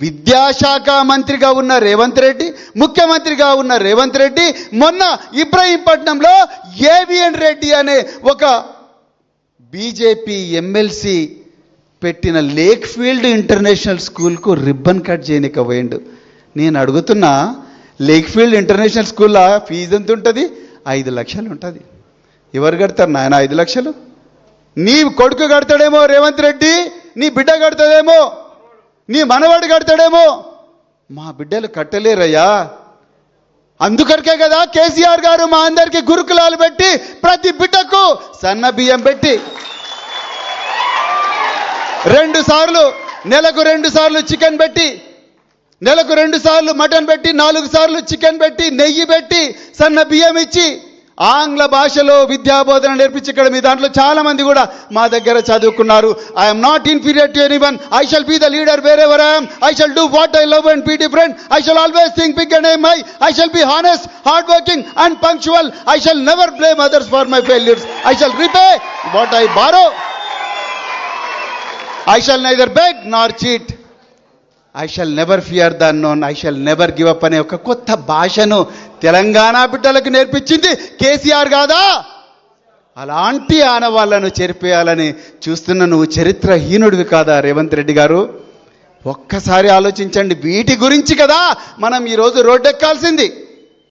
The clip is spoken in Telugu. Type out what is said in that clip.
విద్యాశాఖ మంత్రిగా ఉన్న రేవంత్ రెడ్డి, ముఖ్యమంత్రిగా ఉన్న రేవంత్ రెడ్డి మొన్న ఇబ్రహీంపట్నంలో ఏవిఎన్ రెడ్డి అనే ఒక బీజేపీ ఎమ్మెల్సీ పెట్టిన లేక్ ఫీల్డ్ ఇంటర్నేషనల్ స్కూల్కు రిబ్బన్ కట్ చేయనిక పోయిండు. నేను అడుగుతున్నా, లేక్ ఫీల్డ్ ఇంటర్నేషనల్ స్కూల్లో ఫీజు ఎంత ఉంటుంది? 5 లక్షలు ఉంటుంది. ఎవరు కడతారు నాయన 5 లక్షలు? నీ కొడుకు కడతాడేమో రేవంత్ రెడ్డి, నీ బిడ్డ కడతాడేమో, నీ మనవాడు కడతాడేమో, మా బిడ్డలు కట్టలేరయ్యా. అందుకరికే కదా కేసీఆర్ గారు మా అందరికీ గురుకులాలు పెట్టి ప్రతి బిడ్డకు సన్న బియ్యం పెట్టి 2 సార్లు నెలకు 2 సార్లు చికెన్ పెట్టి, నెలకు 2 సార్లు మటన్ పెట్టి, 4 సార్లు చికెన్ పెట్టి, నెయ్యి పెట్టి, సన్న బియ్యం ఇచ్చి ఆంగ్ల భాషలో విద్యాబోధన నేర్పించి, ఇక్కడ మీ దాంట్లో చాలా మంది కూడా మా దగ్గర చదువుకున్నారు. I'm not inferior to anyone. I shall be the leader wherever I am. I shall do what I love and be different. I shall always think big and aim high. I shall be honest, hard working and punctual. I shall never blame others for my failures. I shall repay what I borrow. I shall neither beg nor cheat. I shall never fear the unknown. I shall never give up అనే ఒక కొత్త భాషను తెలంగాణ బిడ్డలకు నేర్పించింది కేసీఆర్ కాదా? అలాంటి ఆనవాళ్లను చెరిపేయాలని చూస్తున్న నువ్వు చరిత్రహీనుడివి కాదా రేవంత్ రెడ్డి గారు? ఒక్కసారి ఆలోచించండి. వీటి గురించి కదా మనం ఈరోజు రోడ్డెక్కాల్సింది.